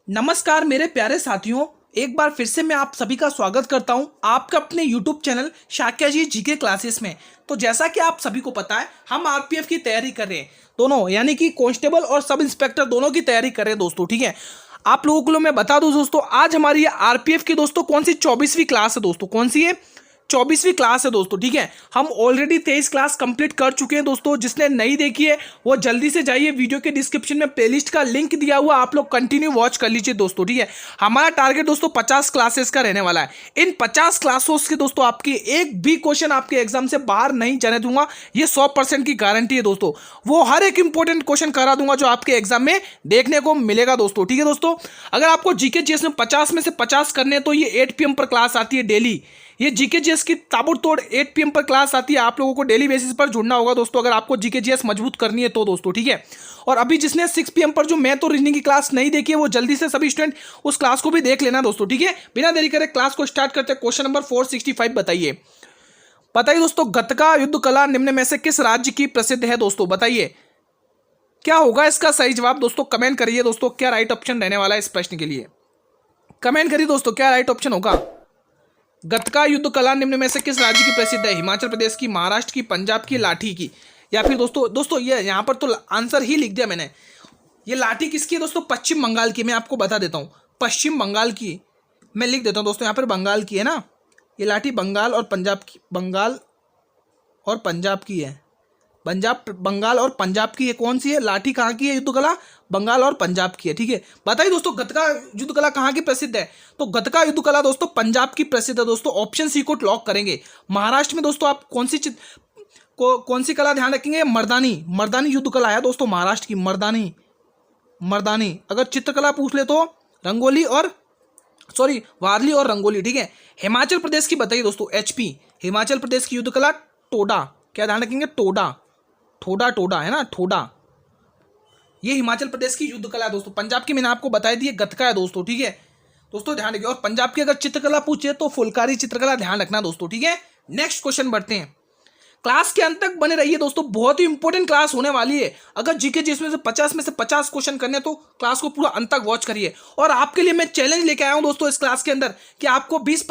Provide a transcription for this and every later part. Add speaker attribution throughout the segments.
Speaker 1: नमस्कार मेरे प्यारे साथियों, एक बार फिर से मैं आप सभी का स्वागत करता हूं आपका अपने YouTube चैनल शाक्या जी जीके क्लासेस में। तो जैसा कि आप सभी को पता है, हम आरपीएफ की तैयारी कर रहे हैं, दोनों यानी कि कांस्टेबल और सब इंस्पेक्टर दोनों की तैयारी कर रहे हैं दोस्तों। ठीक है, आप लोगों को मैं बता दूं दोस्तों, आज हमारी आरपीएफ की दोस्तों कौन सी 24वीं क्लास है दोस्तों, कौन सी है 24वीं क्लास है दोस्तों। ठीक है, हम ऑलरेडी 23 क्लास कंप्लीट कर चुके हैं दोस्तों। जिसने नहीं देखी है वो जल्दी से जाइए, वीडियो के डिस्क्रिप्शन में प्लेलिस्ट का लिंक दिया हुआ, आप लोग कंटिन्यू वॉच कर लीजिए दोस्तों। ठीक है, हमारा टारगेट दोस्तों 50 क्लासेस का रहने वाला है। इन 50 क्लासों के दोस्तों आपकी एक भी क्वेश्चन आपके एग्जाम से बाहर नहीं जाने दूंगा, ये 100% की गारंटी है दोस्तों। वो हर एक इंपॉर्टेंट क्वेश्चन करा दूंगा जो आपके एग्जाम में देखने को मिलेगा दोस्तों। ठीक है दोस्तों, अगर आपको जीके जीएस में 50 में से 50 करने हैं तो ये 8 PM पर क्लास आती है डेली। ये जीके जीएस की ताबड़तोड़ 8 PM पर क्लास आती है। आप लोगों को डेली बेसिस पर जुड़ना होगा दोस्तों, अगर आपको जीके जीएस मजबूत करनी है तो दोस्तों। ठीक है, और अभी जिसने 6 PM पर जो मैथ और रीजनिंग की क्लास नहीं देखी है वो जल्दी से सभी स्टूडेंट उस क्लास को भी देख लेना दोस्तों। ठीक है, बिना देरी करे क्लास को स्टार्ट करते हैं। क्वेश्चन नंबर 465 बताइए दोस्तों, गतका युद्ध कला निम्न में से किस राज्य की प्रसिद्ध है दोस्तों? बताइए क्या होगा इसका सही जवाब दोस्तों, कमेंट करिए दोस्तों। क्या राइट ऑप्शन रहने वाला है इस प्रश्न के लिए, कमेंट करिए दोस्तों, क्या राइट ऑप्शन होगा। गतका युद्ध कला निम्न में से किस राज्य की प्रसिद्ध है? हिमाचल प्रदेश की, महाराष्ट्र की, पंजाब की, लाठी की, या फिर दोस्तों ये यहाँ पर तो आंसर ही लिख दिया मैंने। ये लाठी किसकी है दोस्तों? पश्चिम बंगाल की। मैं आपको बता देता हूँ, पश्चिम बंगाल की मैं लिख देता हूँ दोस्तों। यहाँ पर बंगाल की है ना, ये लाठी बंगाल और पंजाब की, बंगाल और पंजाब की है। बंगाल और पंजाब की है। कौन सी है लाठी? कहाँ की है युद्ध कला? बंगाल और पंजाब की है। ठीक है, बताइए दोस्तों गतका युद्ध कला कहाँ की प्रसिद्ध है? तो गतका युद्ध कला दोस्तों पंजाब की प्रसिद्ध है दोस्तों। ऑप्शन सी को लॉक करेंगे। महाराष्ट्र में दोस्तों आप कौन सी कला ध्यान रखेंगे? मर्दानी युद्ध कला है दोस्तों महाराष्ट्र की। मर्दानी अगर चित्रकला पूछ ले तो रंगोली और वारली और रंगोली। ठीक है, हिमाचल प्रदेश की बताइए दोस्तों, HP हिमाचल प्रदेश की युद्ध कला टोडा। क्या ध्यान रखेंगे? ठोडा है ना, ठोडा, ये हिमाचल प्रदेश की युद्ध कला है दोस्तों। पंजाब की मैंने आपको बताई दी है, गतका है दोस्तों। ठीक है दोस्तों, ध्यान रखिए। और पंजाब की अगर चित्रकला पूछे तो फुलकारी चित्रकला, ध्यान रखना दोस्तों। ठीक है, नेक्स्ट क्वेश्चन बढ़ते हैं। क्लास के अंत तक बने रहिए दोस्तों, बहुत ही इंपॉर्टेंट क्लास होने वाली है। अगर जीके जिसमें से 50 में से 50 क्वेश्चन करने तो क्लास को पूरा अंत तक वॉच करिए। और आपके लिए मैं चैलेंज लेके आया हूं दोस्तों इस क्लास के अंदर कि आपको 20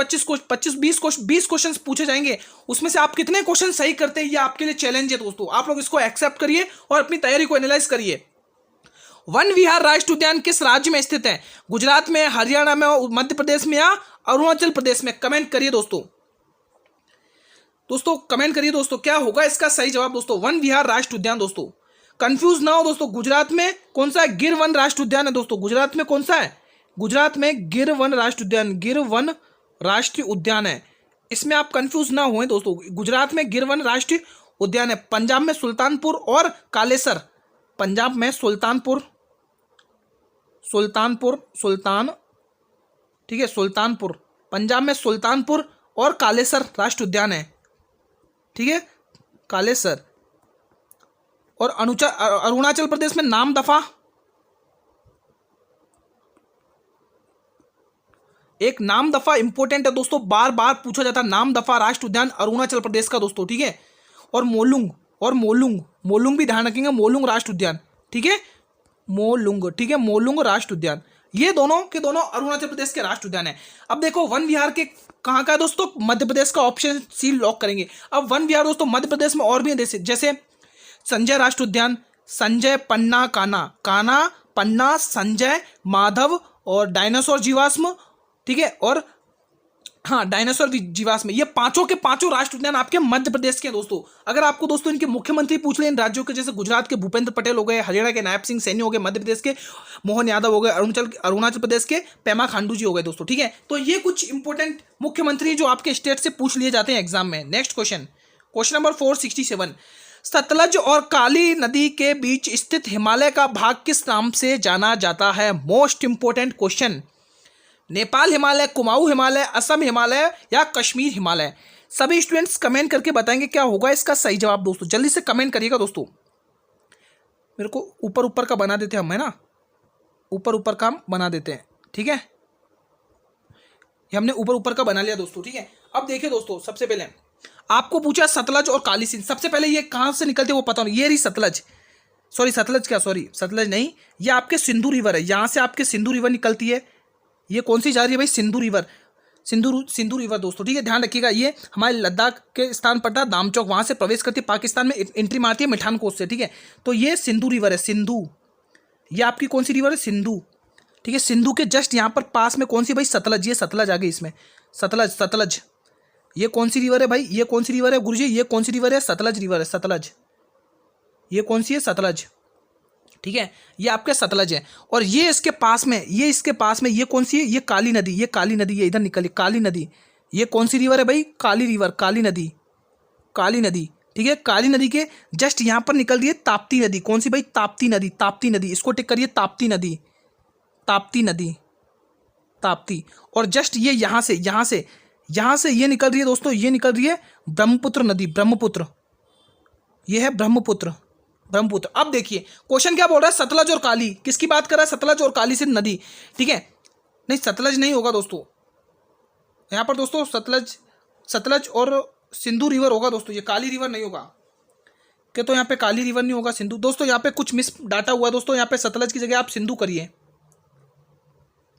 Speaker 1: क्वेश्चन पूछे जाएंगे, उसमें से आप कितने क्वेश्चन सही करते हैं, ये आपके लिए चैलेंज है दोस्तों। आप लोग इसको एक्सेप्ट करिए और अपनी तैयारी को एनालाइज करिए। वन विहार राष्ट्रीय उद्यान किस राज्य में स्थित है? गुजरात में, हरियाणा में, मध्य प्रदेश में या अरुणाचल प्रदेश में? कमेंट करिए दोस्तों, कमेंट करिए दोस्तों, क्या होगा इसका सही जवाब दोस्तों। वन विहार राष्ट्रीय उद्यान दोस्तों, कंफ्यूज ना हो दोस्तों। गुजरात में कौन सा है? गिर वन राष्ट्रीय उद्यान है दोस्तों। गुजरात में कौन सा है? गुजरात में गिर वन राष्ट्रीय उद्यान है। इसमें आप कंफ्यूज ना हुए दोस्तों, गुजरात में गिर वन राष्ट्रीय उद्यान है। पंजाब में सुल्तानपुर और कालेसर, पंजाब में सुल्तान, ठीक है, सुल्तानपुर, पंजाब में सुल्तानपुर और कालेसर राष्ट्रीय उद्यान है। ठीक है, कालेसर। और अरुणाचल प्रदेश में नामदफा, एक नामदफा इंपॉर्टेंट है दोस्तों, बार बार पूछा जाता है। नामदफा राष्ट्रीय उद्यान अरुणाचल प्रदेश का दोस्तों। ठीक है, और मोलुंग भी ध्यान रखेंगे, मोलुंग राष्ट्रीय उद्यान। ठीक है, ठीक है, मोलुंग राष्ट्रीय उद्यान, ये दोनों के दोनों अरुणाचल प्रदेश के राष्ट्रीय उद्यान है। अब देखो वन विहार के कहाँ का है दोस्तों? मध्य प्रदेश का। ऑप्शन सी लॉक करेंगे। अब वन विहार दोस्तों मध्य प्रदेश में और भी है, जैसे संजय राष्ट्रीय उद्यान, संजय, पन्ना, काना, पन्ना, संजय, माधव और डायनासोर जीवाश्म। ठीक है, और हाँ, डायनासोर जीवाश्म, ये पांचों के पांचों राष्ट्रीय उद्यान आपके मध्य प्रदेश के दोस्तों। अगर आपको दोस्तों इनके मुख्यमंत्री पूछ ले इन राज्यों के, जैसे गुजरात के भूपेंद्र पटेल हो गए, हरियाणा के नायब सिंह सैनी हो गए, मध्य प्रदेश के मोहन यादव हो गए, अरुणाचल प्रदेश के पेमा खांडू जी हो गए दोस्तों। ठीक है, तो ये कुछ इंपॉर्टेंट मुख्यमंत्री जो आपके स्टेट से पूछ लिए जाते हैं एग्जाम में। नेक्स्ट क्वेश्चन नंबर 467, सतलज और काली नदी के बीच स्थित हिमालय का भाग किस नाम से जाना जाता है? Most important question. Nepal Himalaya, Kumaon Himalaya, Assam Himalaya या कश्मीर हिमालय? सभी स्टूडेंट्स कमेंट करके बताएंगे क्या होगा इसका सही जवाब दोस्तों। जल्दी से कमेंट करिएगा दोस्तों। मेरे को ऊपर का बना देते हैं हम, है ना, ऊपर का हम बना देते हैं। ठीक है, ये हमने ऊपर का बना लिया दोस्तों। ठीक है, अब देखिए दोस्तों, सबसे पहले आपको पूछा सतलज और काली सिंध, सबसे पहले ये कहाँ से निकलते वो पता नहीं। ये रही सतलज, सॉरी सतलज क्या, सॉरी सतलज नहीं, ये आपके सिंधु रिवर है, यहाँ से आपके सिंधु रिवर निकलती है। ये कौन सी जा रही है भाई, सिंधु रिवर, सिंधु रिवर दोस्तों, ठीक है, ध्यान रखिएगा। ये हमारे लद्दाख के स्थान पड़ता है दामचौक, वहाँ से प्रवेश करती है पाकिस्तान में, एंट्री मारती है मिठानकोट से, ठीक है। तो ये सिंधु रिवर है, सिंधु। ये आपकी कौन सी रिवर है, सिंधु, ठीक है। सिंधु के जस्ट यहाँ पर पास में कौन सी भाई, सतलज, ये सतलज आ गई इसमें, सतलज, सतलज। ये कौन सी रिवर है भाई, ये कौन सी रिवर है गुरुजी, ये कौन सी रिवर है, सतलज रिवर है, सतलज। ये कौन सी है, सतलज, ठीक है, ये आपके सतलज है। और ये इसके पास में, ये इसके पास में ये कौन सी है, ये काली नदी, ये काली नदी, ये इधर निकली काली नदी। ये कौन सी रिवर है भाई, काली रिवर, काली नदी, काली नदी, ठीक है। काली नदी के जस्ट यहाँ पर निकल रही है ताप्ती नदी, कौन सी भाई, ताप्ती नदी, ताप्ती नदी, इसको टिक करिए, ताप्ती नदी, ताप्ती नदी, ताप्ती। और जस्ट ये यहाँ से ये निकल रही है दोस्तों, ये निकल रही है ब्रह्मपुत्र नदी, ब्रह्मपुत्र, ये है ब्रह्मपुत्र, ब्रह्मपुत्र। अब देखिए क्वेश्चन क्या बोल रहा है, सतलज और काली, किसकी बात कर रहा है, सतलज और काली सिंध नदी, ठीक है। नहीं सतलज नहीं होगा दोस्तों, यहाँ पर दोस्तों सतलज और सिंधु रिवर होगा दोस्तों, ये काली रिवर नहीं होगा, क्या तो यहाँ पे काली रिवर नहीं होगा, सिंधु। दोस्तों यहाँ पे कुछ मिस डाटा हुआ दोस्तों, यहाँ पे सतलज की जगह आप सिंधु करिए,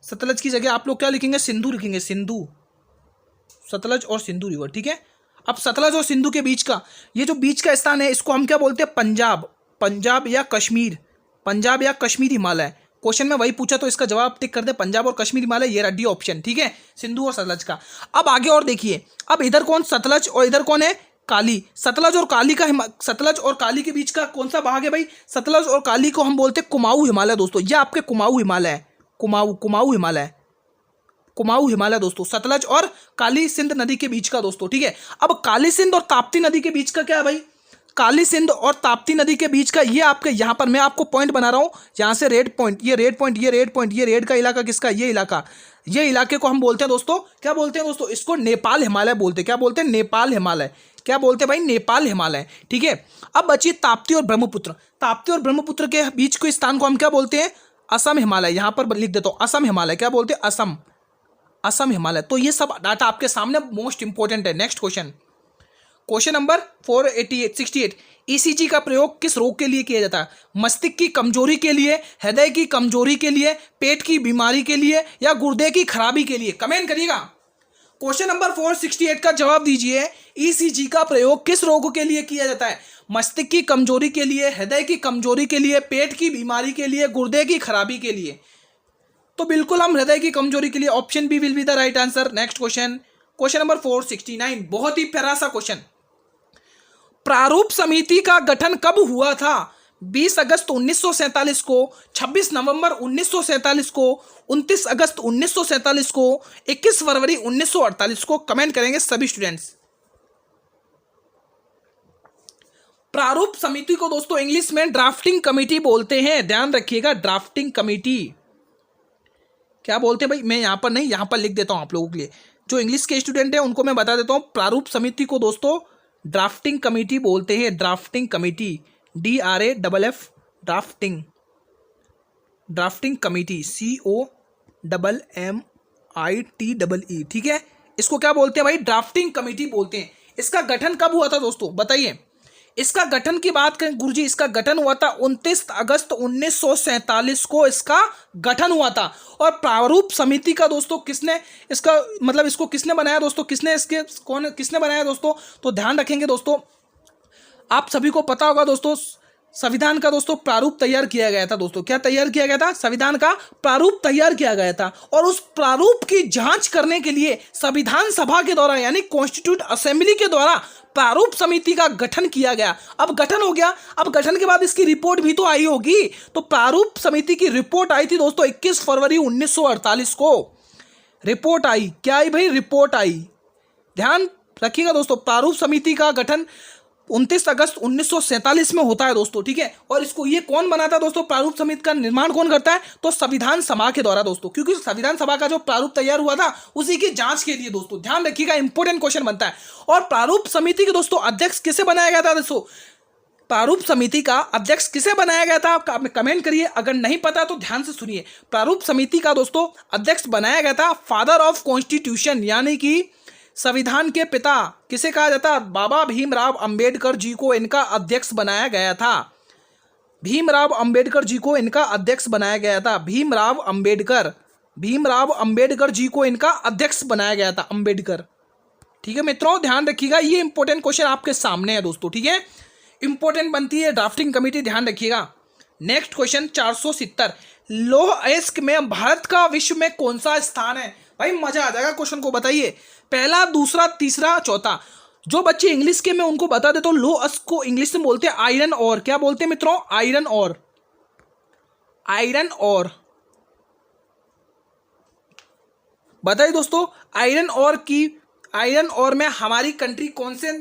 Speaker 1: सतलज की जगह आप लोग क्या लिखेंगे, सिंधु लिखेंगे, सिंधु, सतलज और सिंधु रिवर, ठीक है। अब सतलज और सिंधु के बीच का ये जो बीच का स्थान है, इसको हम क्या बोलते हैं, पंजाब, पंजाब या कश्मीर, पंजाब या कश्मीर हिमालय। क्वेश्चन में वही पूछा तो इसका जवाब टिक कर दे, पंजाब और कश्मीर हिमालय, ये रहा डी ऑप्शन, ठीक है, सिंधु और सतलज का। अब आगे और देखिए, अब इधर कौन, सतलज, और इधर कौन है, काली। सतलज और काली का सतलज और काली के बीच का कौन सा भाग है भाई, सतलज और काली को हम बोलते हैं कुमाऊं हिमालय दोस्तों, ये आपके कुमाऊं हिमालय है, कुमाऊं हिमालय, कुमाऊं हिमालय दोस्तों, सतलज और काली सिंध नदी के बीच का दोस्तों, ठीक है। अब काली सिंध और ताप्ती नदी के बीच का क्या है भाई, काली सिंध और ताप्ती नदी के बीच का ये आपके यहाँ पर मैं आपको पॉइंट बना रहा हूँ, यहाँ से रेड पॉइंट, ये रेड पॉइंट, ये रेड पॉइंट, ये रेड का इलाका किसका, ये इलाका, ये इलाके को हम बोलते हैं दोस्तों, क्या बोलते हैं दोस्तों, इसको नेपाल हिमालय बोलते हैं, क्या बोलते हैं, नेपाल हिमालय, क्या बोलते हैं भाई, नेपाल हिमालय, ठीक है। अब बची ताप्ती और ब्रह्मपुत्र, ताप्ती और ब्रह्मपुत्र के बीच के स्थान को हम क्या बोलते हैं, असम हिमालय, यहाँ पर लिख देता हूँ असम हिमालय, क्या बोलते हैं, असम, असम हिमालय। तो ये सब डाटा आपके सामने मोस्ट इंपोर्टेंट है। Next question, question number 468 ECG का प्रयोग किस रोग के लिए किया जाता है, मस्तिष्क की कमजोरी के लिए, हृदय की कमजोरी के लिए, पेट की बीमारी के लिए, या गुर्दे की खराबी के लिए, कमेंट करिएगा। क्वेश्चन नंबर 468 का जवाब दीजिए, ईसीजी का प्रयोग किस रोग के लिए किया जाता है, मस्तिष्क की कमजोरी के लिए, हृदय की कमजोरी के लिए, पेट की बीमारी के लिए, गुर्दे की खराबी के लिए। तो बिल्कुल हम हृदय की कमजोरी के लिए, option B will be the right answer. Next question, question number 469, बहुत ही प्यारा सा क्वेश्चन, प्रारूप समिति का गठन कब हुआ था, 20 अगस्त 1947 को, 26 नवंबर 1947 को, 29 अगस्त 1947 को, 21 फरवरी 1948 को, कमेंट करेंगे सभी स्टूडेंट्स। प्रारूप समिति को दोस्तों इंग्लिश में ड्राफ्टिंग कमेटी बोलते हैं, ध्यान रखिएगा, ड्राफ्टिंग कमेटी क्या बोलते हैं भाई, मैं यहाँ पर नहीं, यहाँ पर लिख देता हूँ आप लोगों के लिए, जो इंग्लिश के स्टूडेंट हैं उनको मैं बता देता हूँ, प्रारूप समिति को दोस्तों ड्राफ्टिंग कमेटी बोलते हैं, drafting committee, DRAFF, drafting, drafting committee, COMMITEE, ठीक है, इसको क्या बोलते हैं भाई, ड्राफ्टिंग कमेटी बोलते हैं। इसका गठन कब हुआ था दोस्तों, बताइए। इसका गठन की बात करें गुरुजी, इसका गठन हुआ था 29 अगस्त 1947 को इसका गठन हुआ था। और प्रारूप समिति का दोस्तों किसने इसका मतलब इसको किसने बनाया दोस्तों, किसने बनाया दोस्तों, तो ध्यान रखेंगे दोस्तों, आप सभी को पता होगा दोस्तों, संविधान का दोस्तों प्रारूप तैयार किया गया था दोस्तों, क्या तैयार किया गया था, संविधान का प्रारूप तैयार किया गया था। और उस प्रारूप की जांच करने के लिए संविधान सभा के द्वारा यानी कॉन्स्टिट्यूट असेंबली के द्वारा प्रारूप समिति का गठन किया गया। अब गठन हो गया, अब गठन के बाद इसकी रिपोर्ट भी तो आई होगी, तो प्रारूप समिति की रिपोर्ट आई थी दोस्तों 21 फरवरी 1948 को, रिपोर्ट आई, क्या आई भाई, रिपोर्ट आई, ध्यान रखिएगा दोस्तों। प्रारूप समिति का गठन 29 अगस्त 1947 में होता है दोस्तों, ठीक है। और इसको ये कौन बनाता है दोस्तों, प्रारूप समिति का निर्माण कौन करता है, तो संविधान सभा के द्वारा दोस्तों, क्योंकि संविधान सभा का जो प्रारूप तैयार हुआ था उसी की जांच के लिए दोस्तों, ध्यान रखिएगा, इंपॉर्टेंट क्वेश्चन बनता है। और प्रारूप समिति के दोस्तों अध्यक्ष किसे बनाया गया था दोस्तों, प्रारूप समिति का अध्यक्ष किसे बनाया गया था, आप कमेंट करिए, अगर नहीं पता तो ध्यान से सुनिए। प्रारूप समिति का दोस्तों अध्यक्ष बनाया गया था फादर ऑफ कॉन्स्टिट्यूशन यानी कि संविधान के पिता किसे कहा जाता है, बाबा भीमराव अंबेडकर जी को इनका अध्यक्ष बनाया गया था। भीमराव अंबेडकर जी को इनका अध्यक्ष बनाया गया था। भीमराव अंबेडकर जी को इनका अध्यक्ष बनाया गया था, अंबेडकर। ठीक है मित्रों, ध्यान रखिएगा, ये इंपॉर्टेंट क्वेश्चन आपके सामने है दोस्तों। ठीक है, इंपॉर्टेंट बनती है ड्राफ्टिंग कमेटी, ध्यान रखिएगा। नेक्स्ट क्वेश्चन 470, लौह अयस्क में भारत का विश्व में कौन सा स्थान है? भाई मजा आ जाएगा क्वेश्चन को, बताइए। पहला, दूसरा, तीसरा, चौथा। जो बच्चे इंग्लिश के मैं उनको बता देता हूँ, लौह अयस्क को इंग्लिश में बोलते हैं आयरन और। क्या बोलते हैं मित्रों? आयरन और। आयरन और, बताइए दोस्तों, आयरन और में हमारी कंट्री कौन से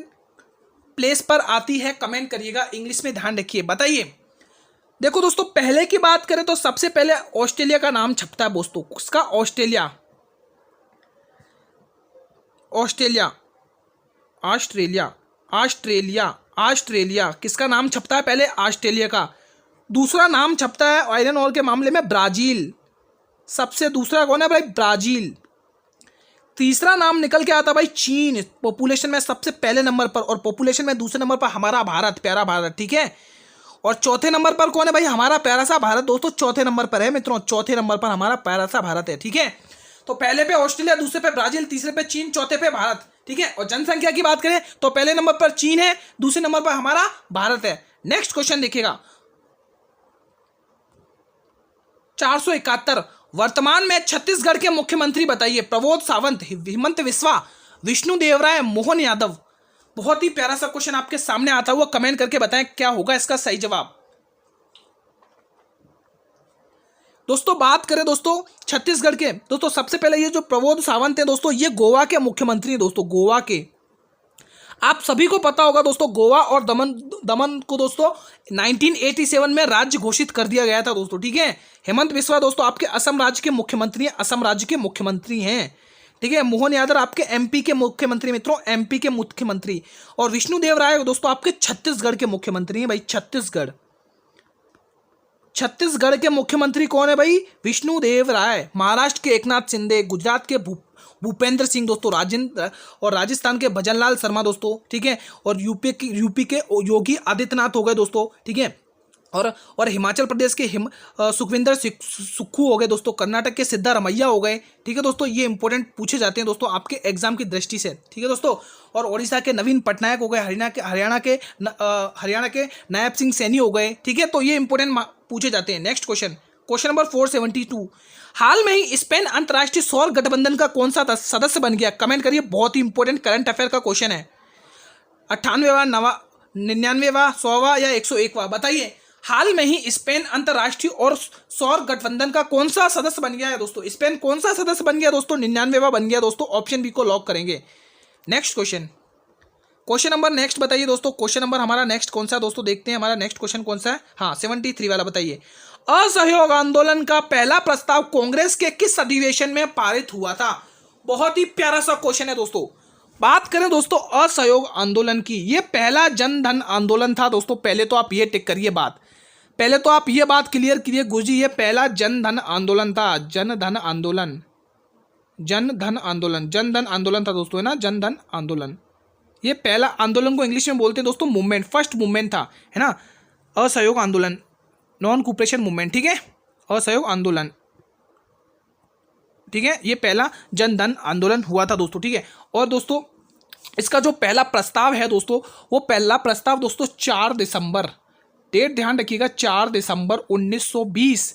Speaker 1: प्लेस पर आती है? कमेंट करिएगा, इंग्लिश में ध्यान रखिए, बताइए। देखो दोस्तों, पहले की बात करें तो सबसे पहले ऑस्ट्रेलिया का नाम छपता है दोस्तों। उसका ऑस्ट्रेलिया किसका नाम छपता है? पहले ऑस्ट्रेलिया का। दूसरा नाम छपता है आयरन और के मामले में ब्राजील। सबसे दूसरा कौन है भाई? ब्राजील। तीसरा नाम निकल के आता भाई चीन, पॉपुलेशन में सबसे पहले नंबर पर, और पॉपुलेशन में दूसरे नंबर पर हमारा भारत, प्यारा भारत। ठीक है, और चौथे नंबर पर कौन है भाई? हमारा प्यारा सा भारत दोस्तों, चौथे नंबर पर है मित्रों, चौथे नंबर पर हमारा प्यारा सा भारत है। ठीक है, तो पहले पे ऑस्ट्रेलिया, दूसरे पे ब्राजील, तीसरे पे चीन, चौथे पे भारत। ठीक है, और जनसंख्या की बात करें तो पहले नंबर पर चीन है, दूसरे नंबर पर हमारा भारत है। नेक्स्ट क्वेश्चन देखिएगा 471, वर्तमान में छत्तीसगढ़ के मुख्यमंत्री बताइए। प्रमोद सावंत, हेमंत बिस्वा, विष्णु देवराय, मोहन यादव। बहुत ही प्यारा सा क्वेश्चन आपके सामने आता हुआ, कमेंट करके बताएं क्या होगा इसका सही जवाब। दोस्तों बात करें दोस्तों छत्तीसगढ़ के, दोस्तों सबसे पहले ये जो प्रमोद सावंत है दोस्तों, ये गोवा के मुख्यमंत्री हैं दोस्तों, गोवा के। आप सभी को पता होगा दोस्तों, गोवा और दमन को दोस्तों 1987 में राज्य घोषित कर दिया गया था दोस्तों। ठीक है, हेमंत बिस्वा दोस्तों आपके असम राज्य के मुख्यमंत्री हैं, असम राज्य के मुख्यमंत्री हैं। ठीक है, मोहन यादव आपके एमपी के मुख्यमंत्री मित्रों, एमपी के मुख्यमंत्री। और विष्णु देव राय दोस्तों आपके छत्तीसगढ़ के मुख्यमंत्री हैं भाई, छत्तीसगढ़ के मुख्यमंत्री कौन है भाई? विष्णु देव राय। महाराष्ट्र के एकनाथ शिंदे, गुजरात के भूपेंद्र सिंह दोस्तों, राजस्थान के भजनलाल शर्मा दोस्तों। ठीक है, और यूपी के योगी आदित्यनाथ हो गए दोस्तों। ठीक है, और हिमाचल प्रदेश के सुखविंदर सुक्खू हो गए दोस्तों, कर्नाटक के सिद्धारमैया हो गए। ठीक है दोस्तों, ये इंपॉर्टेंट पूछे जाते हैं दोस्तों आपके एग्जाम की दृष्टि से। ठीक है दोस्तों, और ओडिशा के नवीन पटनायक हो गए, हरियाणा के नायब सिंह सैनी हो गए। ठीक है, तो ये इंपॉर्टेंट पूछे जाते हैं। नेक्स्ट क्वेश्चन नंबर 472, हाल में ही स्पेन अंतर्राष्ट्रीय सौर गठबंधन का कौन सा सदस्य बन गया? कमेंट करिए, बहुत ही इंपॉर्टेंट करंट अफेयर का क्वेश्चन है। 98वां, 99वां, 100वां या 101वां? बताइए, हाल में ही स्पेन अंतर्राष्ट्रीय और सौर गठबंधन का कौन सा सदस्य बन गया है दोस्तों? स्पेन कौन सा सदस्य बन गया दोस्तों? 99वां बन गया दोस्तों, ऑप्शन बी को लॉक करेंगे। नेक्स्ट क्वेश्चन नंबर नेक्स्ट बताइए दोस्तों, क्वेश्चन नंबर हमारा नेक्स्ट कौन सा दोस्तों? देखते हैं हमारा नेक्स्ट क्वेश्चन कौन सा है। हाँ, 73 वाला बताइए। असहयोग आंदोलन का पहला प्रस्ताव कांग्रेस के किस अधिवेशन में पारित हुआ था? बहुत ही प्यारा सा क्वेश्चन है दोस्तों। बात करें दोस्तों असहयोग आंदोलन की, ये पहला जन धन आंदोलन था दोस्तों। पहले तो आप ये टिक करिए बात, पहले तो आप ये बात क्लियर करिए गुरुजी, ये पहला जन धन आंदोलन था, जन धन आंदोलन था दोस्तों, है ना, जन धन आंदोलन। ये पहला आंदोलन को इंग्लिश में बोलते हैं दोस्तों मूवमेंट, फर्स्ट मूवमेंट था, है ना, असहयोग आंदोलन, नॉन कोऑपरेशन मूवमेंट। ठीक है, असहयोग आंदोलन। ठीक है, ये पहला जन धन आंदोलन हुआ था दोस्तों। ठीक है, और दोस्तों इसका जो पहला प्रस्ताव है दोस्तों, वो पहला प्रस्ताव दोस्तों 4 दिसंबर, डेट ध्यान रखिएगा, 4 दिसंबर 1920,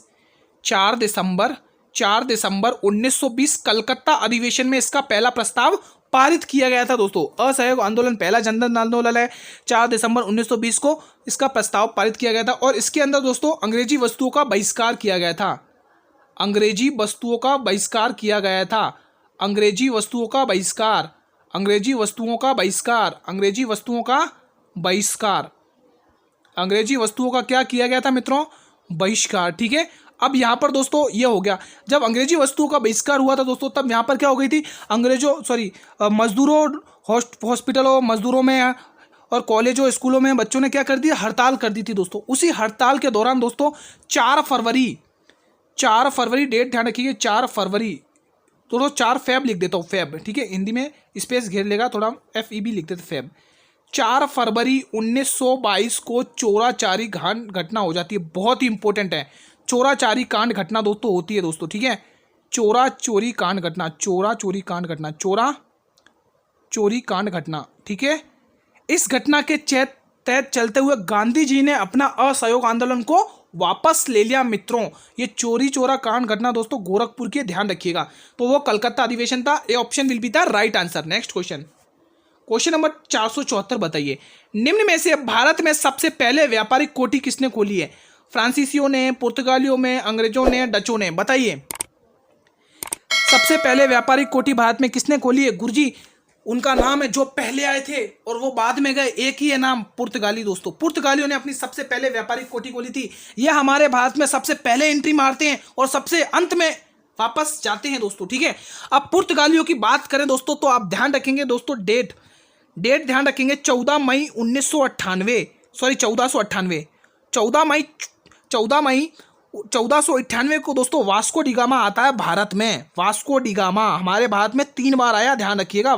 Speaker 1: 4 दिसंबर 1920 कलकत्ता अधिवेशन में इसका पहला प्रस्ताव पारित किया गया था दोस्तों। असहयोग आंदोलन पहला जनधन आंदोलन है, 4 दिसंबर 1920 को इसका प्रस्ताव पारित किया गया था। और इसके अंदर दोस्तों अंग्रेजी वस्तुओं का बहिष्कार किया गया था, अंग्रेजी वस्तुओं का बहिष्कार किया गया था, अंग्रेजी वस्तुओं का बहिष्कार, अंग्रेजी वस्तुओं का बहिष्कार, अंग्रेजी वस्तुओं का बहिष्कार, अंग्रेजी वस्तुओं का क्या किया गया था मित्रों? बहिष्कार। ठीक है, अब यहाँ पर दोस्तों ये हो गया, जब अंग्रेजी वस्तुओं का बहिष्कार हुआ था दोस्तों, तब यहाँ पर क्या हो गई थी, मजदूरों, हॉस्पिटलों, मजदूरों में और कॉलेजों, स्कूलों में बच्चों ने क्या कर दिया, हड़ताल कर दी थी दोस्तों। उसी हड़ताल के दौरान दोस्तों 4 फरवरी, डेट ध्यान रखिए, 4 फरवरी, थोड़ा 4 फेब लिख देता हूँ, फेब। ठीक है, हिंदी में स्पेस घेर लेगा, थोड़ा FEB लिख देते, फेब। 4 फरवरी 1922 को चोराचारी कांड घटना हो जाती है। बहुत ही इंपॉर्टेंट है, चोराचारी कांड घटना दोस्तों होती है दोस्तों, ठीक है। चोरा चोरी कांड घटना, चोरा चोरी कांड घटना, चोरा चोरी कांड घटना, ठीक है। इस घटना के तहत चलते हुए गांधी जी ने अपना असहयोग आंदोलन को वापस ले लिया। मित्रों, ये चोरी चोरा कांड घटना दोस्तों गोरखपुर की, ध्यान रखिएगा। तो वो कलकत्ता अधिवेशन था। A option will be the right answer. Next question, question number 474 बताइए, निम्न में से भारत में सबसे पहले व्यापारिक कोठी किसने खोली है? फ्रांसीसियों ने, पुर्तगालियों में, अंग्रेजों ने, डचों ने? बताइए, सबसे पहले व्यापारिक कोठी भारत में किसने खोली है? गुरुजी, उनका नाम है जो पहले आए थे और वो बाद में गए, एक ही है नाम, पुर्तगाली दोस्तों। पुर्तगालियों ने अपनी सबसे पहले व्यापारिक कोठी खोली थी। ये हमारे भारत में सबसे पहले एंट्री मारते हैं और सबसे अंत में वापस जाते हैं दोस्तों, ठीक है। अब पुर्तगालियों की बात करें दोस्तों तो आप ध्यान रखेंगे दोस्तों, डेट ध्यान रखेंगे, 14 मई 1998, सॉरी 1498, 1498 को दोस्तों वास्को डिगामा आता है भारत में। वास्को डिगामा हमारे भारत में 3 बार आया, ध्यान रखिएगा।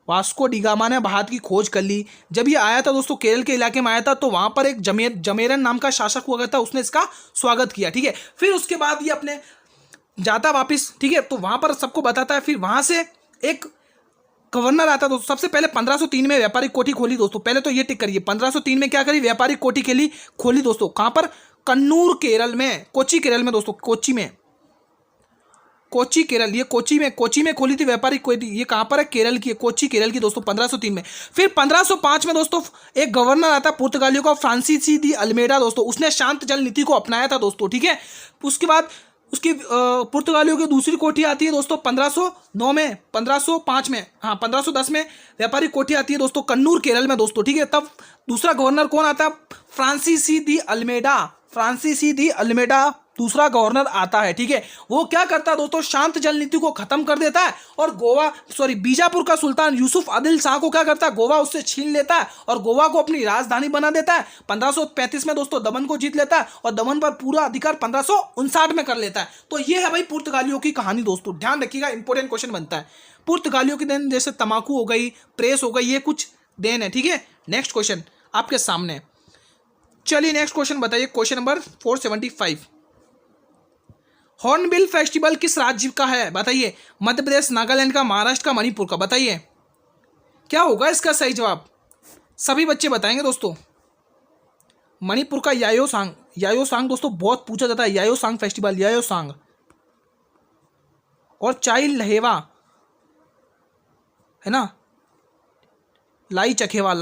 Speaker 1: वास्को डिगामा ने भारत की खोज कर ली। जब ये आया था दोस्तों केरल के इलाके में आया था, तो वहां पर एक जमेरन नाम का शासक हुआ था, उसने इसका स्वागत किया, ठीक है। फिर उसके बाद ये अपने जाता वापिस, ठीक है, तो वहां पर सबको बताता है। फिर वहां से एक गवर्नर आता है दोस्तों। सबसे पहले 1503 में व्यापारिक कोठी खोली दोस्तों, पहले तो ये टिक करिए, 1503 में क्या करी? व्यापारिक कोठी खोली दोस्तों। कहां पर? कन्नूर केरल में, कोची केरल में दोस्तों, कोची केरल, ये कोची में खोली थी व्यापारिक कोठी। ये कहां पर है? केरल की, कोची केरल की दोस्तों, 1503 में। फिर 1505 में दोस्तों एक गवर्नर आता है पुर्तगालियों का, फ्रांसीसी दी अल्मेडा दोस्तों, उसने शांत जल नीति को अपनाया था दोस्तों, ठीक है। उसके बाद उसकी पुर्तगालियों की दूसरी कोठी आती है दोस्तों 1509 में, 1505 में, हाँ 1510 में व्यापारिक कोठी आती है दोस्तों कन्नूर केरल में दोस्तों, ठीक है। तब दूसरा गवर्नर कौन आता है? फ्रांसीसी दी अल्मेडा दूसरा गवर्नर आता है, ठीक है। वो क्या करता है दोस्तों? शांत जल नीति को खत्म कर देता है और बीजापुर का सुल्तान यूसुफ आदिल शाह को क्या करता है? गोवा उससे छीन लेता है और गोवा को अपनी राजधानी बना देता है। 1535 में दोस्तों दमन को जीत लेता है और दमन पर पूरा अधिकार 1559 में कर लेता है। तो ये है भाई पुर्तगालियों की कहानी दोस्तों, ध्यान रखिएगा, इंपॉर्टेंट क्वेश्चन बनता है। पुर्तगालियों की देन जैसे तंबाकू हो गई, प्रेस हो गई, ये कुछ देन है, ठीक है। नेक्स्ट क्वेश्चन आपके सामने, चलिए नेक्स्ट क्वेश्चन बताइए, क्वेश्चन नंबर 475, हॉर्नबिल फेस्टिवल किस राज्य का है? बताइए, मध्य प्रदेश, नागालैंड का, महाराष्ट्र का, मणिपुर का? बताइए क्या होगा इसका सही जवाब? सभी बच्चे बताएंगे दोस्तों। मणिपुर का यायोसांग दोस्तों बहुत पूछा जाता है, यायोसांग फेस्टिवल, यायोसांग। और चाई लहेवा है ना, लाई चखेवा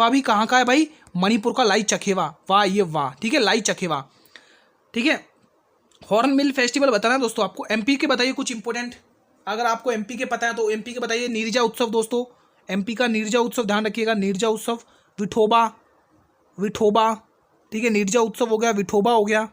Speaker 1: भी कहाँ का है भाई? मणिपुर का लाई चखेवा, वाह ये वाह, ठीक है, लाई चखेवा, ठीक है। हॉर्नबिल फेस्टिवल बताना दोस्तों आपको। एमपी के बताइए कुछ इंपॉर्टेंट, अगर आपको एमपी के पता है तो एमपी के बताइए। नीरजा उत्सव दोस्तों, एमपी का नीरजा उत्सव, ध्यान रखिएगा, नीरजा उत्सव, विठोबा, ठीक है, नीरजा उत्सव हो गया, विठोबा हो गया।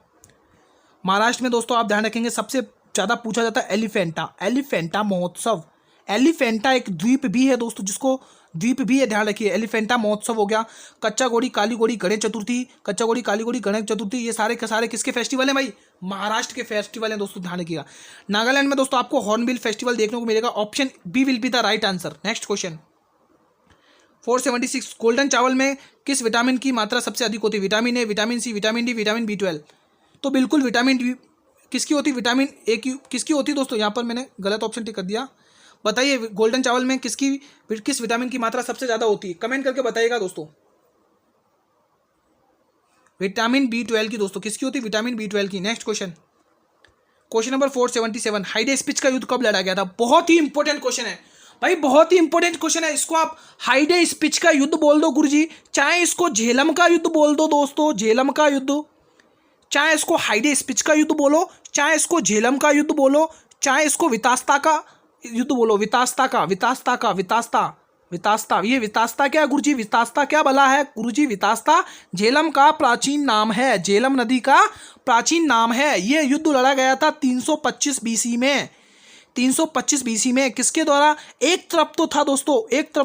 Speaker 1: महाराष्ट्र में दोस्तों आप ध्यान रखेंगे सबसे ज़्यादा पूछा जाता है एलिफेंटा महोत्सव। एलिफेंटा एक द्वीप भी है दोस्तों, जिसको द्वीप भी है, ध्यान रखिए। एलिफेंटा महोत्सव हो गया। कच्चा घोड़ी काली घोड़ी गणेश चतुर्थी, ये सारे के सारे किसके फेस्टिवल हैं भाई? महाराष्ट्र के फेस्टिवल हैं दोस्तों, ध्यान रखिएगा। नागालैंड में दोस्तों आपको हॉर्नबिल फेस्टिवल देखने को मिलेगा, option B will be the right answer. Next question 476, golden चावल में किस विटामिन की मात्रा सबसे अधिक होती है? Vitamin A, vitamin C, vitamin D, vitamin B12? तो बिल्कुल विटामिन डी किसकी होती? विटामिन ए की किसकी होती है दोस्तों? यहाँ पर मैंने गलत ऑप्शन टिक कर दिया। बताइए गोल्डन चावल में किस विटामिन की मात्रा सबसे ज्यादा होती है? कमेंट करके बताइएगा दोस्तों। विटामिन B12 की दोस्तों किसकी होती है? विटामिन B12 की। नेक्स्ट क्वेश्चन नंबर 477, हाइडे स्पिच का युद्ध कब लड़ा गया था? बहुत ही इंपॉर्टेंट क्वेश्चन है भाई, बहुत ही इंपॉर्टेंट क्वेश्चन है। इसको आप हाइडे स्पिच का युद्ध बोल दो गुरुजी, चाहे इसको झेलम का युद्ध बोल दो दोस्तों, झेलम का युद्ध, चाहे इसको हाइडे स्पिच का युद्ध बोलो, चाहे इसको झेलम का युद्ध बोलो, चाहे इसको वितास्ता का युद्ध बोलो, वितास्ता। ये वितास्ता क्या है गुरुजी? वितास्ता क्या बला है गुरुजी? वितास्ता झेलम का प्राचीन नाम है, झेलम नदी का प्राचीन नाम है। ये युद्ध लड़ा गया था 325 बीसी में, 325 बीसी में। किसके द्वारा? एक तरफ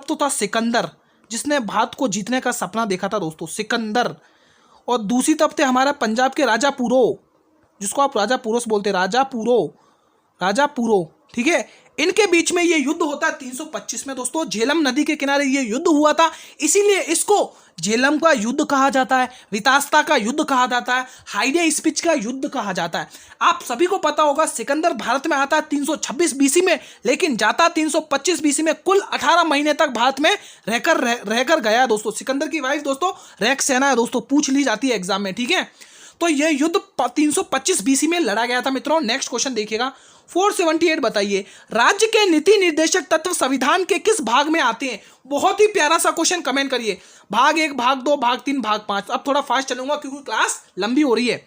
Speaker 1: तो था सिकंदर, जिसने भारत को जीतने का सपना देखा था दोस्तों, सिकंदर। और दूसरी तरफ थे हमारा पंजाब के राजा पुरो, जिसको आप राजा पुरोस बोलते, राजा पुरो, ठीक है। इनके बीच में ये युद्ध होता है 325 में दोस्तों। झेलम नदी के किनारे ये युद्ध हुआ था, इसीलिए इसको झेलम का युद्ध कहा जाता है, वितास्ता का युद्ध कहा जाता है, हाइडे स्पीच का युद्ध कहा जाता है। आप सभी को पता होगा सिकंदर भारत में आता है 326 बीसी में, लेकिन जाता 325 बीसी में। कुल 18 महीने तक भारत में रहकर गया है दोस्तों। सिकंदर की वाइफ दोस्तों रैक्सेना है दोस्तों, पूछ ली जाती है एग्जाम में, ठीक है। तो यह युद्ध 325 बीसी में लड़ा गया था मित्रों। नेक्स्ट क्वेश्चन देखिएगा 478 बताइए, राज्य के नीति निर्देशक तत्व संविधान के किस भाग में आते हैं? बहुत ही प्यारा सा क्वेश्चन, कमेंट करिए। भाग 1, भाग 2, भाग 3, भाग 5। अब थोड़ा फास्ट चलूंगा क्योंकि क्लास लंबी हो रही है।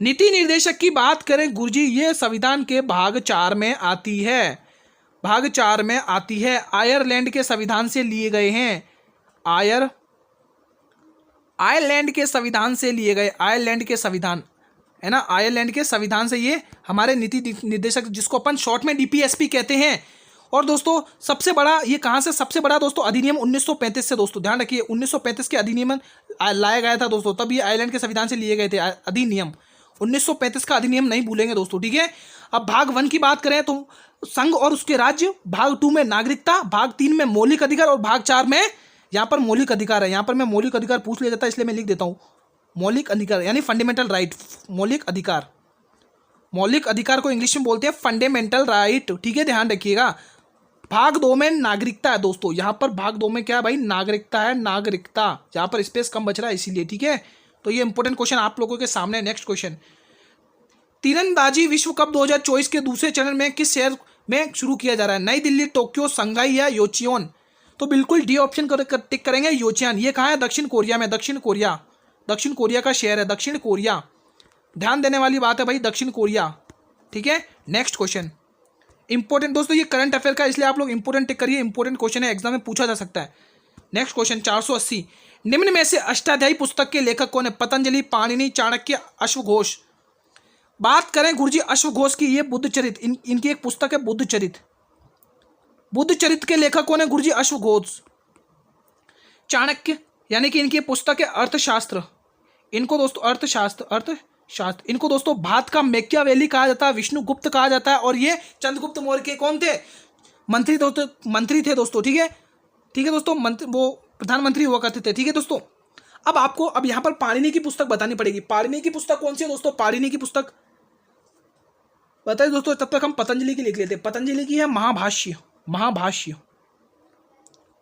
Speaker 1: नीति निर्देशक की बात करें गुरुजी, ये संविधान के भाग 4 में आती है, भाग 4 में आती है। आयरलैंड के संविधान से लिए गए हैं, आयरलैंड के संविधान से लिए गए, आयरलैंड के संविधान है ना, आयरलैंड के संविधान से ये हमारे नीति निर्देशक, जिसको अपन शॉर्ट में डीपीएसपी कहते हैं। और दोस्तों सबसे बड़ा ये कहाँ से, सबसे बड़ा दोस्तों अधिनियम 1935 से दोस्तों, ध्यान रखिए 1935 के अधिनियम लाया गया था दोस्तों, तब ये आयरलैंड के संविधान से लिए गए थे अधिनियम। 1935 का अधिनियम नहीं भूलेंगे दोस्तों, ठीक है। अब भाग 1 की बात करें तो संघ और उसके राज्य, भाग 2 में नागरिकता, भाग 3 में मौलिक अधिकार और भाग 4 में यहाँ पर मौलिक अधिकार है। यहाँ पर मैं मौलिक अधिकार पूछ लिया जाता है इसलिए मैं लिख देता हूँ मौलिक अधिकार, यानी फंडामेंटल राइट। मौलिक अधिकार, मौलिक अधिकार को इंग्लिश में बोलते हैं फंडामेंटल राइट, ठीक है, ध्यान रखिएगा। भाग 2 में नागरिकता है दोस्तों, यहाँ पर भाग 2 में क्या है भाई, नागरिकता है, नागरिकता। यहाँ पर स्पेस कम बच रहा है इसीलिए, ठीक है। तो ये इंपॉर्टेंट क्वेश्चन आप लोगों के सामने। नेक्स्ट क्वेश्चन, तीरंदाजी विश्व कप 2024 के दूसरे चरण में किस शहर में शुरू किया जा रहा है? नई दिल्ली, टोक्यो, संघाई या योचियोन? तो बिल्कुल डी ऑप्शन टिक करेंगे, योचियान। ये कहाँ है? दक्षिण कोरिया में, दक्षिण कोरिया, दक्षिण कोरिया का शहर है दक्षिण कोरिया। ध्यान देने वाली बात है भाई, दक्षिण कोरिया, ठीक है। नेक्स्ट क्वेश्चन इंपॉर्टेंट दोस्तों, ये करंट अफेयर का, इसलिए आप लोग इंपॉर्टेंट टिक करिए, इंपॉर्टेंट क्वेश्चन है, एग्जाम में पूछा जा सकता है। नेक्स्ट क्वेश्चन 480, निम्न में से अष्टाध्यायी पुस्तक के लेखक कौन है? पतंजलि, पाणिनि, चाणक्य, अश्वघोष। बात करें गुरुजी अश्वघोष की, ये बुद्ध चरित, इनकी एक पुस्तक है बुद्ध चरित। बुद्ध चरित के लेखक कौन है गुरुजी? अश्वघोष। चाणक्य यानी कि इनकी पुस्तक है अर्थशास्त्र, इनको दोस्तों अर्थशास्त्र, इनको दोस्तों भारत का मैकियावेली कहा जाता है, विष्णुगुप्त कहा जाता है। और ये चंद्रगुप्त मौर्य के कौन थे? मंत्री दोस्तों, मंत्री थे दोस्तों, ठीक है, ठीक है दोस्तों, मंत्री, वो प्रधानमंत्री हुआ करते थे, ठीक है दोस्तों। अब आपको अब यहाँ पर पाणिनि की पुस्तक बतानी पड़ेगी। पाणिनि की पुस्तक कौन सी है दोस्तों? पाणिनि की पुस्तक बताइए दोस्तों, तब तक हम पतंजलि की लिख लेते हैं। पतंजलि की है महाभाष्य, महाभाष्य,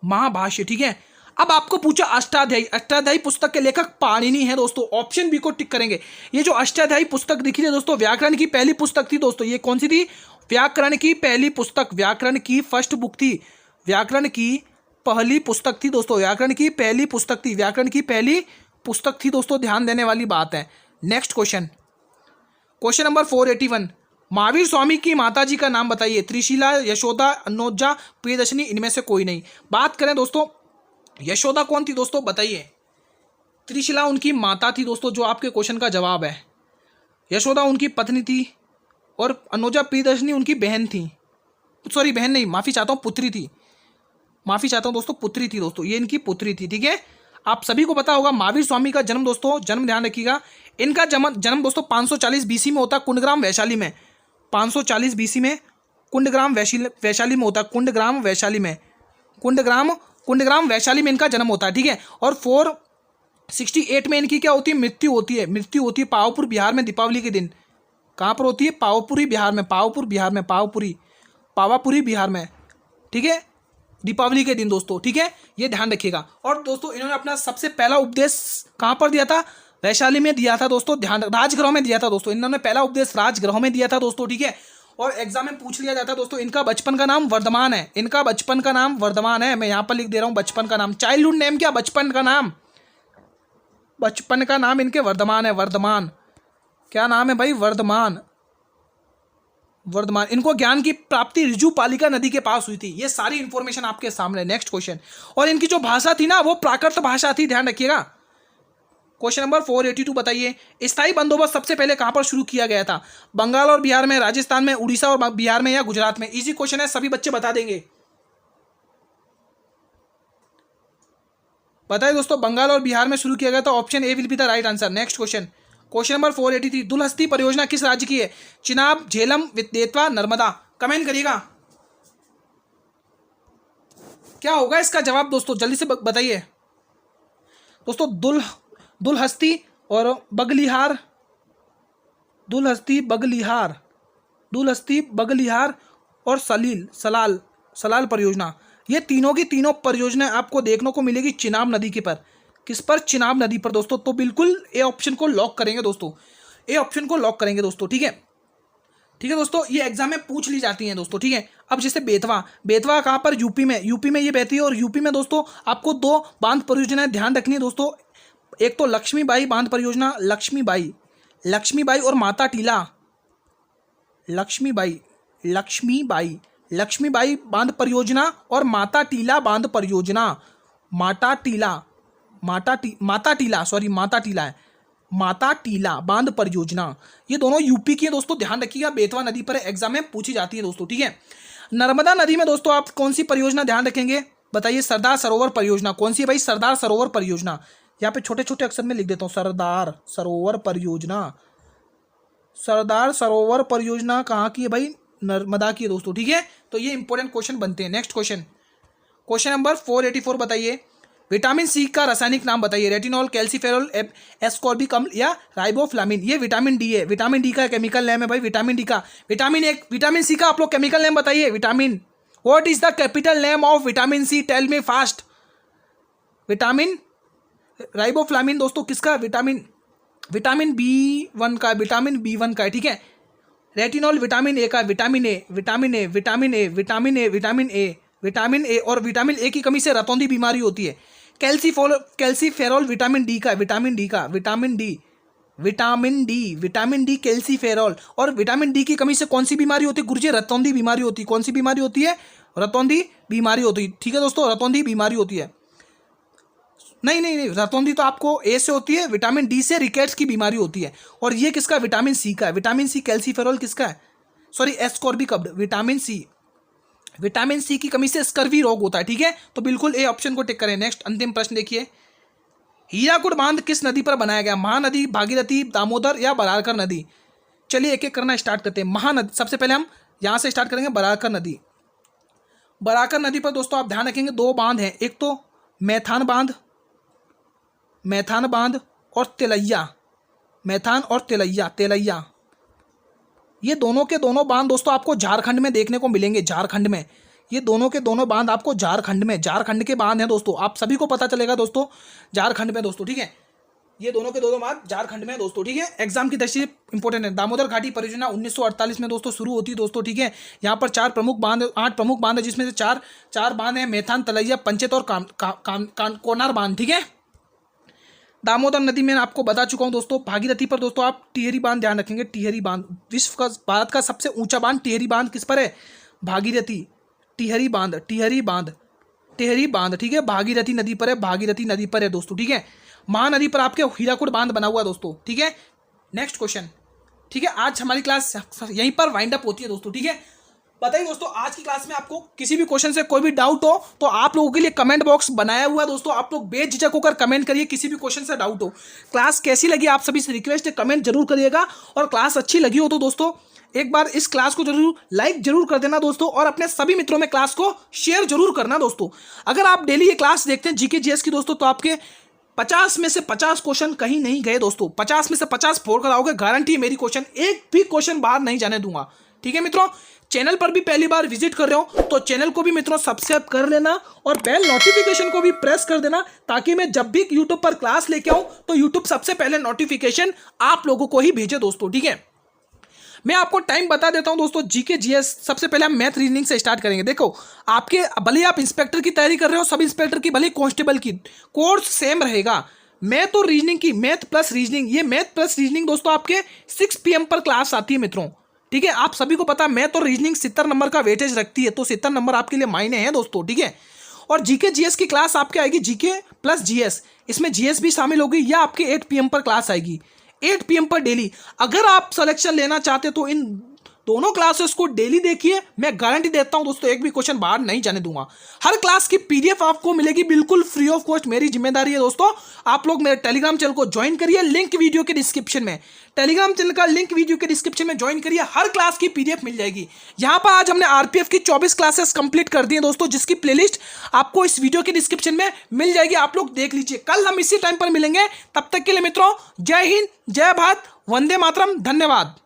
Speaker 1: महाभाष्य, ठीक है। अब आपको पूछा अष्टाध्यायी, अष्टाध्यायी पुस्तक के लेखक पाणिनि है दोस्तों, ऑप्शन बी को टिक करेंगे। ये जो अष्टाध्यायी पुस्तक दिखी थी दोस्तों, व्याकरण की पहली पुस्तक थी दोस्तों। ये कौन सी थी? व्याकरण की पहली पुस्तक, व्याकरण की फर्स्ट बुक थी, व्याकरण की पहली पुस्तक थी दोस्तों, व्याकरण की पहली पुस्तक थी, व्याकरण की पहली पुस्तक थी दोस्तों, ध्यान देने वाली बात है। Next question, question number 481, Mahavir Swami की माताजी का नाम बताइए। त्रिशिला, यशोदा, अनोजा, प्रियदर्शनी, इनमें से कोई नहीं। बात करें दोस्तों यशोदा कौन थी दोस्तों, बताइए। त्रिशिला उनकी माता थी दोस्तों, जो आपके क्वेश्चन का जवाब है। यशोदा उनकी पत्नी थी और अनोजा प्रियदर्शनी उनकी बहन थी, सॉरी बहन नहीं, माफ़ी चाहता हूँ, पुत्री थी, माफ़ी चाहता हूँ दोस्तों, पुत्री थी दोस्तों, ये इनकी पुत्री थी, ठीक है। आप सभी को पता होगा महावीर स्वामी का जन्म दोस्तों, जन्म ध्यान रखिएगा, इनका जन्म दोस्तों 540 बीसी में होता है, कुंडग्राम वैशाली में। 540 बीसी में कुंडग्राम वैशाली में होता है, कुंडग्राम वैशाली में, कुंडग्राम वैशाली में इनका जन्म होता है, ठीक है। और 468 में इनकी क्या होती है? मृत्यु होती है, मृत्यु होती है पावापुर बिहार में दीपावली के दिन। कहाँ पर होती है? पावापुरी बिहार में, पावापुर बिहार में, पावापुरी बिहार में, ठीक है, दीपावली के दिन दोस्तों, ठीक है, ये ध्यान रखिएगा। और दोस्तों इन्होंने अपना सबसे पहला उपदेश कहाँ पर दिया था? वैशाली में दिया था दोस्तों, ध्यान, राजगृह में दिया था दोस्तों, इन्होंने पहला उपदेश राजगृह में दिया था दोस्तों, ठीक है। और एग्जाम में पूछ लिया जाता है दोस्तों, इनका बचपन का नाम वर्धमान है, इनका बचपन का नाम वर्धमान है, मैं यहाँ पर लिख दे रहा हूँ बचपन का नाम। चाइल्डहुड नेम क्या? बचपन का नाम, बचपन का नाम इनके वर्धमान है, वर्धमान। क्या नाम है भाई? वर्धमान, वर्धमान। इनको ज्ञान की प्राप्ति ऋजुपालिका नदी के पास हुई थी। ये सारी इंफॉर्मेशन आपके सामने। नेक्स्ट क्वेश्चन, और इनकी जो भाषा थी ना, वो प्राकृत भाषा थी, ध्यान रखिएगा। क्वेश्चन नंबर 482 बताइए, स्थायी बंदोबस्त सबसे पहले कहां पर शुरू किया गया था? बंगाल और बिहार में, राजस्थान में, उड़ीसा और बिहार में, या गुजरात में? इजी क्वेश्चन है, सभी बच्चे बता देंगे। बताइए दोस्तों, बंगाल और बिहार में शुरू किया गया था, option A will be the right answer. Next question, question number 483, Dulhasti परियोजना किस राज्य की है? चिनाब, झेलम, बेतवा, नर्मदा? कमेंट करिएगा। क्या होगा इसका जवाब दोस्तों, जल्दी से बताइए दोस्तों। दुलहस्ती और बगलिहार, दुलहस्ती बगलिहार, दुलहस्ती बगलिहार और सलाल परियोजना, ये तीनों की तीनों परियोजनाएं आपको देखने को मिलेगी चिनाब नदी के पर। किस पर? चिनाब नदी पर दोस्तों। तो बिल्कुल ए ऑप्शन को लॉक करेंगे दोस्तों, ए ऑप्शन को लॉक करेंगे दोस्तों। ठीक है, ठीक है दोस्तों, ये एग्जाम में पूछ ली जाती हैं दोस्तों। ठीक है, अब जैसे बेतवा, बेतवा कहाँ पर? यूपी में, यूपी में ये बहती है। और यूपी में दोस्तों आपको दो बांध परियोजनाएं ध्यान रखनी है दोस्तों। एक तो लक्ष्मीबाई बांध परियोजना, लक्ष्मीबाई और माता टीला, लक्ष्मीबाई बांध परियोजना और माता टीला बांध परियोजना, माता टीला बांध परियोजना, ये दोनों यूपी की है दोस्तों। ध्यान रखिएगा, बेतवा नदी पर एग्जाम में पूछी जाती है दोस्तों। ठीक है, नर्मदा नदी में दोस्तों आप कौन सी परियोजना ध्यान रखेंगे? बताइए। सरदार सरोवर परियोजना। कौन सी है भाई? सरदार सरोवर परियोजना। यहाँ पे छोटे छोटे अक्षर में लिख देता हूँ, सरदार सरोवर परियोजना। सरदार सरोवर परियोजना कहाँ की है भाई? नर्मदा की है दोस्तों। ठीक है, तो ये इंपॉर्टेंट क्वेश्चन बनते हैं। नेक्स्ट क्वेश्चन, क्वेश्चन नंबर 484 बताइए। विटामिन सी का रासायनिक नाम बताइए। रेटिनॉल, कैल्सीफेरॉल, एस्कॉर्बिक अम्ल या राइबोफ्लाविन। ये विटामिन डी है, विटामिन डी का केमिकल नेम है भाई, विटामिन डी का। विटामिन सी का आप लोग केमिकल नेम बताइए। Vitamin, what is the capital name of vitamin C? Tell me fast. Vitamin riboflavin दोस्तों किसका? विटामिन B1 का, विटामिन B1 का है। ठीक है, रेटिनॉल विटामिन ए का, विटामिन ए और विटामिन ए की कमी से रतौंधी बीमारी होती है। कैल्सीफेरॉल विटामिन डी का, विटामिन डी कैल्सीफेरॉल। और विटामिन डी की कमी से कौन सी बीमारी होती है गुरुजी? रतौंधी बीमारी होती है। कौन सी बीमारी होती है? रतौंधी बीमारी होती है। ठीक है दोस्तों, रतौंधी बीमारी होती है। नहीं, रतौंधी तो आपको ए से होती है, विटामिन डी से रिकेट्स की बीमारी होती है। और ये किसका? विटामिन सी का है। विटामिन सी कैल्सीफेरॉल किसका है? सॉरी, एस्कॉर्बिक अम्ल। विटामिन सी की कमी से स्कर्वी रोग होता है। ठीक है, तो बिल्कुल ए ऑप्शन को टिक करें। नेक्स्ट अंतिम प्रश्न देखिए। हीराकुड बांध किस नदी पर बनाया गया? महानदी, भागीरथी, दामोदर या बराकर नदी? चलिए एक एक करना स्टार्ट करते हैं। महानदी, सबसे पहले हम यहाँ से स्टार्ट करेंगे। बराकर नदी, बराकर नदी पर दोस्तों आप ध्यान रखेंगे दो बांध हैं। एक तो मैथान बांध और तेलैया, ये दोनों के दोनों बांध दोस्तों आपको झारखंड में देखने को मिलेंगे। झारखंड में ये दोनों के दोनों बांध आपको झारखंड के बांध हैं दोस्तों। आप सभी को पता चलेगा दोस्तों, झारखंड में दोस्तों। ठीक है, ये दोनों के दोनों बांध झारखंड में दोस्तों। ठीक है, एग्जाम की दृष्टि से इंपॉर्टेंट है। दामोदर घाटी परियोजना 1948 में दोस्तों शुरू होती है दोस्तों। ठीक है, यहाँ पर 8 प्रमुख बांध है, जिसमें से चार बांध हैं मैथान, तलैया, पंचेत और कोनार बांध। ठीक है, दामोदर नदी में आपको बता चुका हूं दोस्तों। भागीरथी पर दोस्तों आप टिहरी बांध ध्यान रखेंगे। टिहरी बांध विश्व का, भारत का सबसे ऊंचा बांध टिहरी बांध किस पर है? भागीरथी, टिहरी बांध। ठीक है, भागीरथी नदी पर है दोस्तों। ठीक है, महानदी पर आपके हीराकुड बांध बना हुआ दोस्तों। ठीक है, नेक्स्ट क्वेश्चन। ठीक है, आज हमारी क्लास यहीं पर वाइंड अप होती है दोस्तों। ठीक है, बताइए दोस्तों, आज की क्लास में आपको किसी भी क्वेश्चन से कोई भी डाउट हो तो आप लोगों के लिए कमेंट बॉक्स बनाया हुआ है दोस्तों। आप लोग बेझिझक होकर कमेंट करिए, किसी भी क्वेश्चन से डाउट हो। क्लास कैसी लगी आप सभी से रिक्वेस्ट है, कमेंट जरूर करिएगा। और क्लास अच्छी लगी हो तो दोस्तों एक बार इस क्लास को जरूर लाइक जरूर कर देना दोस्तों, और अपने सभी मित्रों में क्लास को शेयर जरूर करना दोस्तों। अगर आप डेली ये क्लास देखते हैं जीके जीएस की दोस्तों, तो आपके 50 में से 50 क्वेश्चन कहीं नहीं गए दोस्तों। 50 में से 50 फोड़ कर आओगे, गारंटी है मेरी। क्वेश्चन एक भी क्वेश्चन बाहर नहीं जाने दूंगा। ठीक है मित्रों, चैनल पर भी पहली बार विजिट कर रहे हो तो चैनल को भी मित्रों सब्सक्राइब कर लेना और बेल नोटिफिकेशन को भी प्रेस कर देना, ताकि मैं जब भी यूट्यूब पर क्लास लेके आऊं तो यूट्यूब सबसे पहले नोटिफिकेशन आप लोगों को ही भेजे दोस्तों। ठीक है, मैं आपको टाइम बता देता हूं दोस्तों। जीके जीएस सबसे पहले हम मैथ रीजनिंग से स्टार्ट करेंगे। देखो, आपके भले आप इंस्पेक्टर की तैयारी कर रहे हो, सब इंस्पेक्टर की, भले कांस्टेबल की, कोर्स सेम रहेगा। मैथ और रीजनिंग की, मैथ प्लस रीजनिंग, ये मैथ प्लस रीजनिंग दोस्तों आपके 6 PM पर क्लास आती है मित्रों। ठीक है, आप सभी को पता है मैथ और रीजनिंग 70 नंबर का वेटेज रखती है, तो 70 नंबर आपके लिए मायने हैं दोस्तों। ठीक है, और जीके जीएस की क्लास आपके आएगी जीके प्लस जीएस, इसमें जीएस भी शामिल होगी, या आपके 8 PM पर क्लास आएगी, 8 PM पर डेली। अगर आप सिलेक्शन लेना चाहते तो इन दोनों क्लासेस को डेली देखिए, मैं गारंटी देता हूं दोस्तों एक भी क्वेश्चन बाहर नहीं जाने दूंगा। हर क्लास की पीडीएफ आपको मिलेगी बिल्कुल फ्री ऑफ कॉस्ट, मेरी जिम्मेदारी है दोस्तों। आप लोग मेरे टेलीग्राम चैनल को ज्वाइन करिए, लिंक वीडियो के डिस्क्रिप्शन में, टेलीग्राम चैनल का लिंक वीडियो के डिस्क्रिप्शन में ज्वाइन करिए, हर क्लास की पीडीएफ मिल जाएगी। यहां पर आज हमने आरपीएफ की 24 क्लासेस कंप्लीट कर दी है दोस्तों, जिसकी प्लेलिस्ट आपको इस वीडियो के डिस्क्रिप्शन में मिल जाएगी, आप लोग देख लीजिए। कल हम इसी टाइम पर मिलेंगे, तब तक के लिए मित्रों जय हिंद, जय भारत, वंदे मातरम, धन्यवाद।